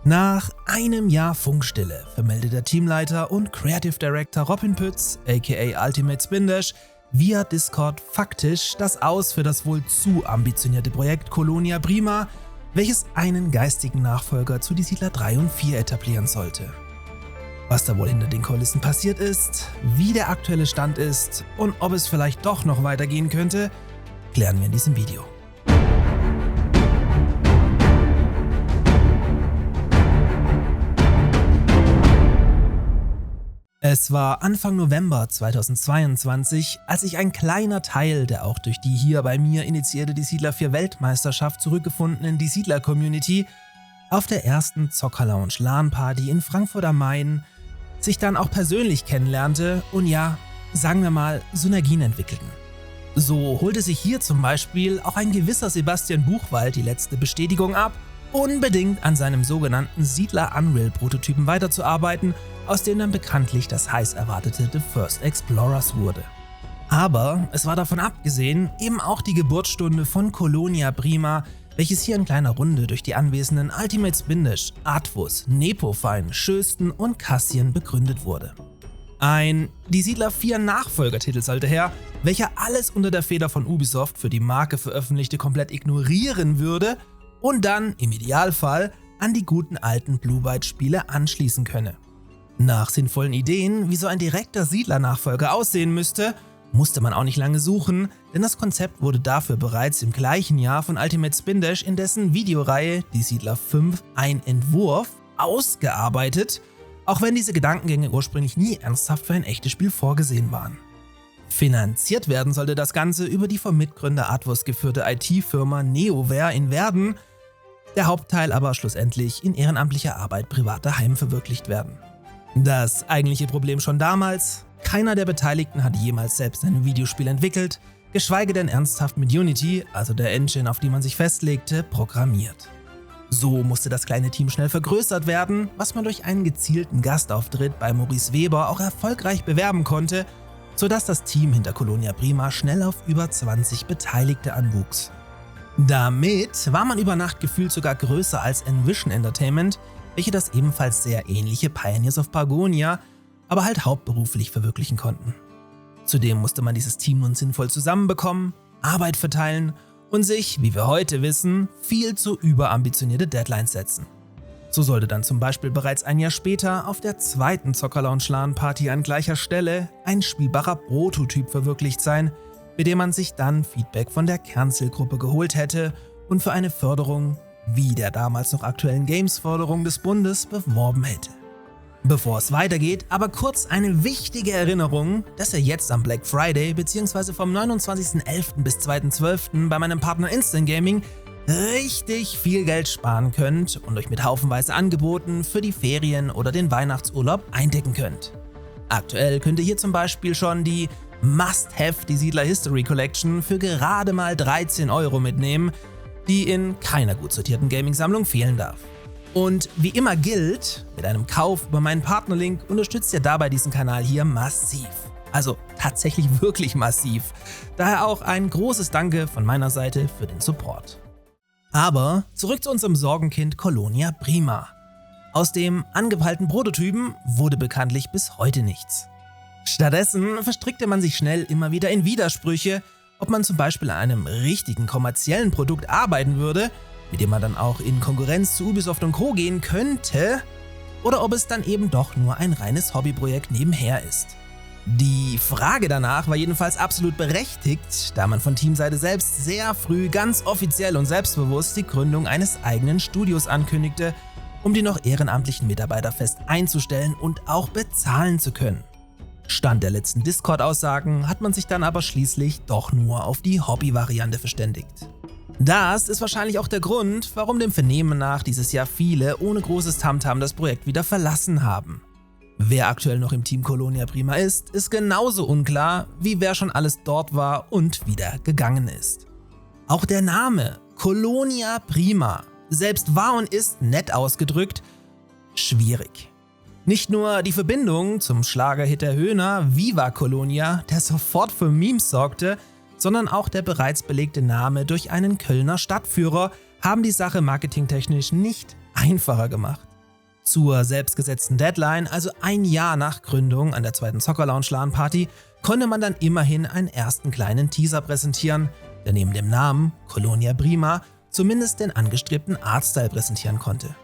Nach einem Jahr Funkstille vermeldet der Teamleiter und Creative Director Robin Pütz, aka Ultimate Spindash, via Discord faktisch das Aus für das wohl zu ambitionierte Projekt Colonia Prima, welches einen geistigen Nachfolger zu Die Siedler 3 und 4 etablieren sollte. Was da wohl hinter den Kulissen passiert ist, wie der aktuelle Stand ist und ob es vielleicht doch noch weitergehen könnte, klären wir in diesem Video. Es war Anfang November 2022, als sich ein kleiner Teil der auch durch die hier bei mir initiierte Die Siedler 4 Weltmeisterschaft zurückgefundenen Die Siedler Community auf der ersten Zocker-Lounge LAN-Party in Frankfurt am Main sich dann auch persönlich kennenlernte und ja, sagen wir mal, Synergien entwickelten. So holte sich hier zum Beispiel auch ein gewisser Sebastian Buchwald die letzte Bestätigung ab, unbedingt an seinem sogenannten Siedler-Unreal-Prototypen weiterzuarbeiten, aus dem dann bekanntlich das heiß erwartete The First Explorers wurde. Aber es war davon abgesehen eben auch die Geburtsstunde von Colonia Prima, welches hier in kleiner Runde durch die anwesenden Ultimate Spindash, Artvus, Nepofine, Schösten und Cassian begründet wurde. Ein Die Siedler 4 Nachfolgertitel sollte her, welcher alles unter der Feder von Ubisoft für die Marke veröffentlichte komplett ignorieren würde und dann im Idealfall an die guten alten Blue Byte Spiele anschließen könne. Nach sinnvollen Ideen, wie so ein direkter Siedler-Nachfolger aussehen müsste, musste man auch nicht lange suchen, denn das Konzept wurde dafür bereits im gleichen Jahr von Ultimate Spindash in dessen Videoreihe Die Siedler 5 ein Entwurf ausgearbeitet, auch wenn diese Gedankengänge ursprünglich nie ernsthaft für ein echtes Spiel vorgesehen waren. Finanziert werden sollte das Ganze über die vom Mitgründer Artvus geführte IT-Firma Neoware in Werden, der Hauptteil aber schlussendlich in ehrenamtlicher Arbeit privat daheim verwirklicht werden. Das eigentliche Problem schon damals: keiner der Beteiligten hatte jemals selbst ein Videospiel entwickelt, geschweige denn ernsthaft mit Unity, also der Engine, auf die man sich festlegte, programmiert. So musste das kleine Team schnell vergrößert werden, was man durch einen gezielten Gastauftritt bei Maurice Weber auch erfolgreich bewerben konnte, sodass das Team hinter Colonia Prima schnell auf über 20 Beteiligte anwuchs. Damit war man über Nacht gefühlt sogar größer als Envision Entertainment, welche das ebenfalls sehr ähnliche Pioneers of Pagonia, aber halt hauptberuflich verwirklichen konnten. Zudem musste man dieses Team nun sinnvoll zusammenbekommen, Arbeit verteilen und sich, wie wir heute wissen, viel zu überambitionierte Deadlines setzen. So sollte dann zum Beispiel bereits ein Jahr später auf der zweiten Zocker-Lounge LAN-Party an gleicher Stelle ein spielbarer Prototyp verwirklicht sein, mit dem man sich dann Feedback von der Kernzielgruppe geholt hätte und für eine Förderung wie der damals noch aktuellen Games-Förderung des Bundes beworben hätte. Bevor es weitergeht, aber kurz eine wichtige Erinnerung, dass ihr jetzt am Black Friday bzw. vom 29.11. bis 2.12. bei meinem Partner Instant Gaming richtig viel Geld sparen könnt und euch mit haufenweise Angeboten für die Ferien oder den Weihnachtsurlaub eindecken könnt. Aktuell könnt ihr hier zum Beispiel schon die Must-Have Die Siedler History Collection für gerade mal 13 € mitnehmen, die in keiner gut sortierten Gaming-Sammlung fehlen darf. Und wie immer gilt, mit einem Kauf über meinen Partnerlink unterstützt ihr dabei diesen Kanal hier massiv. Also tatsächlich wirklich massiv. Daher auch ein großes Danke von meiner Seite für den Support. Aber zurück zu unserem Sorgenkind Colonia Prima. Aus dem angepeilten Prototypen wurde bekanntlich bis heute nichts. Stattdessen verstrickte man sich schnell immer wieder in Widersprüche, ob man zum Beispiel an einem richtigen kommerziellen Produkt arbeiten würde, mit dem man dann auch in Konkurrenz zu Ubisoft und Co. gehen könnte, oder ob es dann eben doch nur ein reines Hobbyprojekt nebenher ist. Die Frage danach war jedenfalls absolut berechtigt, da man von Teamseite selbst sehr früh ganz offiziell und selbstbewusst die Gründung eines eigenen Studios ankündigte, um die noch ehrenamtlichen Mitarbeiter fest einzustellen und auch bezahlen zu können. Stand der letzten Discord-Aussagen hat man sich dann aber schließlich doch nur auf die Hobby-Variante verständigt. Das ist wahrscheinlich auch der Grund, warum dem Vernehmen nach dieses Jahr viele ohne großes Tamtam das Projekt wieder verlassen haben. Wer aktuell noch im Team Colonia Prima ist genauso unklar, wie wer schon alles dort war und wieder gegangen ist. Auch der Name Colonia Prima selbst war und ist, nett ausgedrückt, schwierig. Nicht nur die Verbindung zum Schlagerhit der Höhner Viva Colonia, der sofort für Memes sorgte, sondern auch der bereits belegte Name durch einen Kölner Stadtführer haben die Sache marketingtechnisch nicht einfacher gemacht. Zur selbstgesetzten Deadline, also ein Jahr nach Gründung an der zweiten Zocker Lounge LAN Party, konnte man dann immerhin einen ersten kleinen Teaser präsentieren, der neben dem Namen Colonia Prima zumindest den angestrebten Artstyle präsentieren konnte.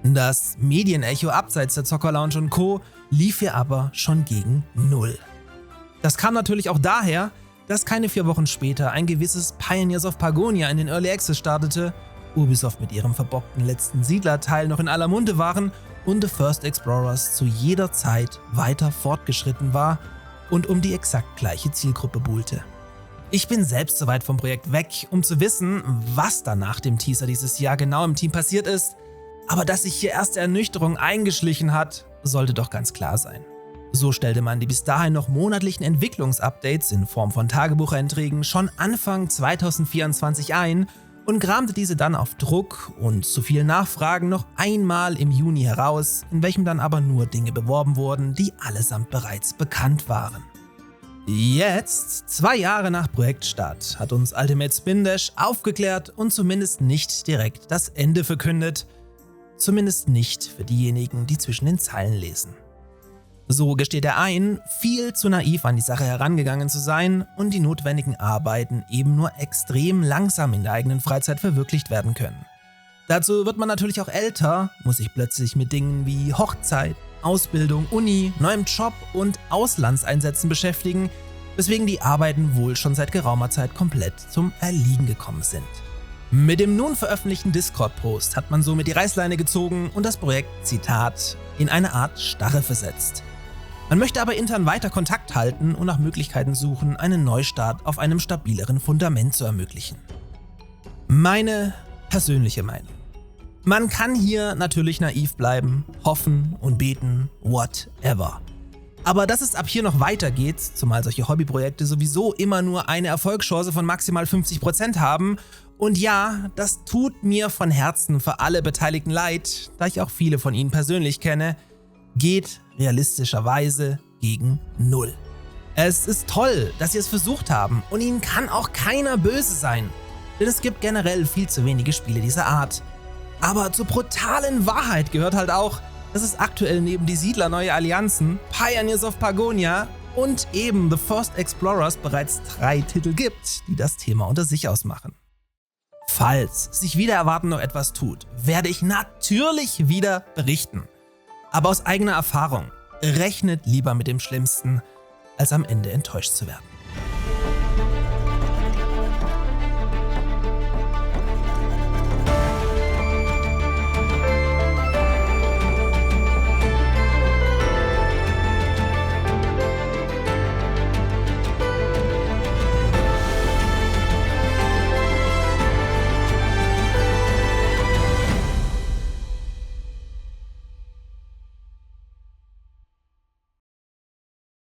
Das Medienecho abseits der Zocker Lounge und Co. lief hier aber schon gegen null. Das kam natürlich auch daher, dass keine 4 Wochen später ein gewisses Pioneers of Pagonia in den Early Access startete, Ubisoft mit ihrem verbockten letzten Siedlerteil noch in aller Munde waren und The First Explorers zu jeder Zeit weiter fortgeschritten war und um die exakt gleiche Zielgruppe buhlte. Ich bin selbst so weit vom Projekt weg, um zu wissen, was dann nach dem Teaser dieses Jahr genau im Team passiert ist, aber dass sich hier erste Ernüchterung eingeschlichen hat, sollte doch ganz klar sein. So stellte man die bis dahin noch monatlichen Entwicklungsupdates in Form von Tagebucheinträgen schon Anfang 2024 ein und kramte diese dann auf Druck und zu vielen Nachfragen noch einmal im Juni heraus, in welchem dann aber nur Dinge beworben wurden, die allesamt bereits bekannt waren. Jetzt, 2 Jahre nach Projektstart, hat uns Ultimate Spin Dash aufgeklärt und zumindest nicht direkt das Ende verkündet. Zumindest nicht für diejenigen, die zwischen den Zeilen lesen. So gesteht er ein, viel zu naiv an die Sache herangegangen zu sein und die notwendigen Arbeiten eben nur extrem langsam in der eigenen Freizeit verwirklicht werden können. Dazu wird man natürlich auch älter, muss sich plötzlich mit Dingen wie Hochzeit, Ausbildung, Uni, neuem Job und Auslandseinsätzen beschäftigen, weswegen die Arbeiten wohl schon seit geraumer Zeit komplett zum Erliegen gekommen sind. Mit dem nun veröffentlichten Discord-Post hat man somit die Reißleine gezogen und das Projekt, Zitat, in eine Art Starre versetzt. Man möchte aber intern weiter Kontakt halten und nach Möglichkeiten suchen, einen Neustart auf einem stabileren Fundament zu ermöglichen. Meine persönliche Meinung. Man kann hier natürlich naiv bleiben, hoffen und beten, whatever. Aber dass es ab hier noch weitergeht, zumal solche Hobbyprojekte sowieso immer nur eine Erfolgschance von maximal 50% haben, und ja, das tut mir von Herzen für alle Beteiligten leid, da ich auch viele von ihnen persönlich kenne, geht realistischerweise gegen null. Es ist toll, dass sie es versucht haben und ihnen kann auch keiner böse sein, denn es gibt generell viel zu wenige Spiele dieser Art. Aber zur brutalen Wahrheit gehört halt auch, dass es aktuell neben die Siedler neue Allianzen, Pioneers of Pagonia und eben The First Explorers bereits 3 Titel gibt, die das Thema unter sich ausmachen. Falls sich wider Erwarten noch etwas tut, werde ich natürlich wieder berichten. Aber aus eigener Erfahrung, rechnet lieber mit dem Schlimmsten, als am Ende enttäuscht zu werden.